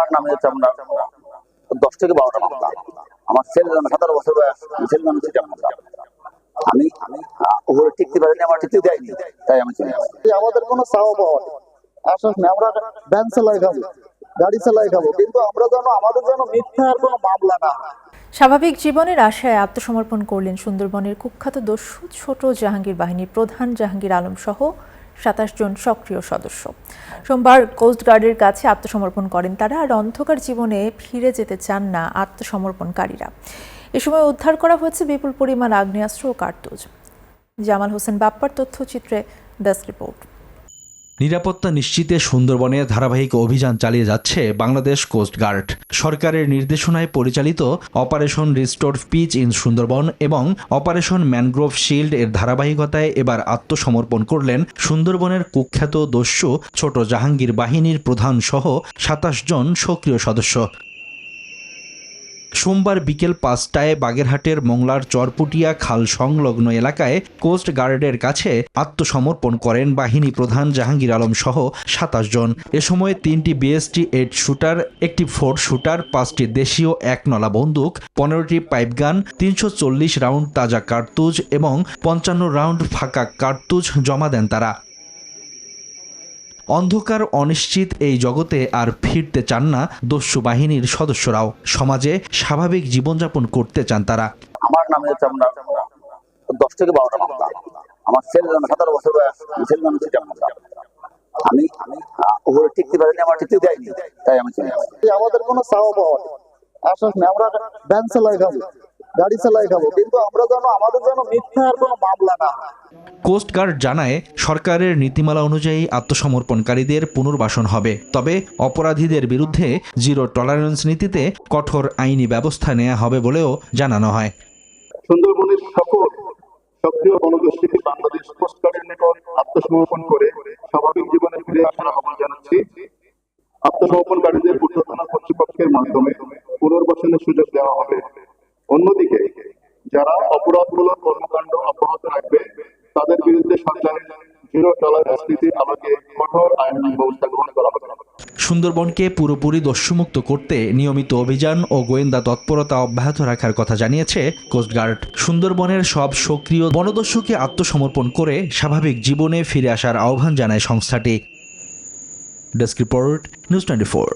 আমার নামে হচ্ছে আপনার 10 থেকে 12টা মামলা। আমার ছেলে 17 বছর বয়স, ছেলে নামে 2টা মামলা। আমি ওগুলো টিকতে পারিনি, আমার টিকতে দেয়নি, তাই আমি চলে আসি। আমাদের কোনো চাওয়া পাওয়া নেই, আশ্বাস নেই। আমরা ভ্যান চালাই খাবো, গাড়ি চালাই খাবো, কিন্তু আমরা যেন আমাদের যেন মিথ্যা আর কোনো মামলা না হয়। স্বাভাবিক জীবনের আশায় আত্মসমর্পণ করলেন সুন্দরবনের কুখ্যাত দস্যু ছোট জাহাঙ্গীর বাহিনীর প্রধান জাহাঙ্গীর আলম সহ 27 জন সক্রিয় সদস্য। সোমবার কোস্টগার্ডের কাছে আত্মসমর্পণ করেন তারা। আর অন্ধকার জীবনে ফিরে যেতে চান না আত্মসমর্পণকারীরা। এ সময় উদ্ধার করা হয়েছে বিপুল পরিমাণ আগ্নেয়াস্ত্র ও কার্তুজ। জামাল হোসেন বাপ্পার তথ্যচিত্রে ডেস্ক রিপোর্ট। নিরাপত্তা নিশ্চিতে সুন্দরবনে ধারাবাহিক অভিযান চালিয়ে যাচ্ছে বাংলাদেশ কোস্টগার্ড। সরকারের নির্দেশনায় পরিচালিত operation restore pitch in Sundarban এবং অপারেশন ম্যানগ্রোভ শিল্ড এর ধারাবাহিকতায় এবার আত্মসমর্পণ করলেন সুন্দরবনের কুখ্যাত দস্যু ছোট জাহাঙ্গীর বাহিনীর প্রধান সহ 27 জন সক্রিয় সদস্য। সোমবার বিকেল 5টায় বাগেরহাটের মোংলার চরপুটিয়া খাল সংলগ্ন এলাকায় কোস্ট গার্ডের কাছে আত্মসমর্পণ করেন বাহিনী প্রধান জাহাঙ্গীর আলম সহ 27 জন। এ সময় 3টি BST-8 শুটার, একটি 4 শুটার, 5টি দেশীয় 1 নলা বন্দুক, 15টি পাইপগান, 340 রাউন্ড তাজা কার্তুজ এবং 55 রাউন্ড ফাঁকা কার্তুজ জমা দেন তারা। অন্ধকার অনিশ্চিত এই জগতে আর ফিরতে চান না দস্যু বাহিনীর সদস্যরাও। সমাজে স্বাভাবিক জীবনযাপন করতে চান তারা। আমার নামে হচ্ছে আপনার 10 থেকে 12টা মামলা। আমার ছেলে 17 বছর বয়স, ছেলে নামে 2টা মামলা। আমি ওগুলো টিকতে পারিনি, আমার টিকতে দেয়নি, তাই আমি চলে আসি। আমাদের কোনো চাওয়া পাওয়া নেই, আশ্বাস নেই। আমরা ভ্যান চালাই খাবো, গাড়ি চালাই খাবো, কিন্তু আমরা যেন আমাদের যেন মিথ্যা আর কোনো মামলা না হয়। কোস্টগার্ড জানায়, সরকারের নীতিমালা অনুযায়ী আত্মসমর্পণকারীদের পুনর্বাসন হবে, তবে অপরাধীদের বিরুদ্ধে জিরো টলারেন্স নীতিতে কঠোর আইনি ব্যবস্থা নেওয়া হবে বলেও জানানো হয়। সুন্দরবনের সকল সক্রিয় বনদস্যুকে বাংলাদেশ কোস্টগার্ডের নিকট আত্মসমর্পণ করে স্বাভাবিক জীবনে ফিরে আসার আহ্বান জানাচ্ছি। আত্মসমর্পণকারীদের ঊর্ধ্বতন কর্তৃপক্ষের মাধ্যমে পুনর্বাসনের সুযোগ দেওয়া হবে। অন্যদিকে যারা অপরাধমূলক কর্মকাণ্ড অব্যাহত রাখবে তাদের বিরুদ্ধে সরকারের জিরো টলারেন্স নীতির আলোকে কঠোর আইনি ব্যবস্থা গ্রহণ করা হবে। সুন্দরবনকে পুরোপুরি দস্যুমুক্ত করতে নিয়মিত অভিযান ও গোয়েন্দা তৎপরতা অব্যাহত রাখার কথা জানিয়েছে কোস্টগার্ড। সুন্দরবনের সব সক্রিয় বনদস্যুকে আত্মসমর্পণ করে স্বাভাবিক জীবনে ফিরে আসার আহ্বান জানায় সংস্থাটি। Desk report, news 24।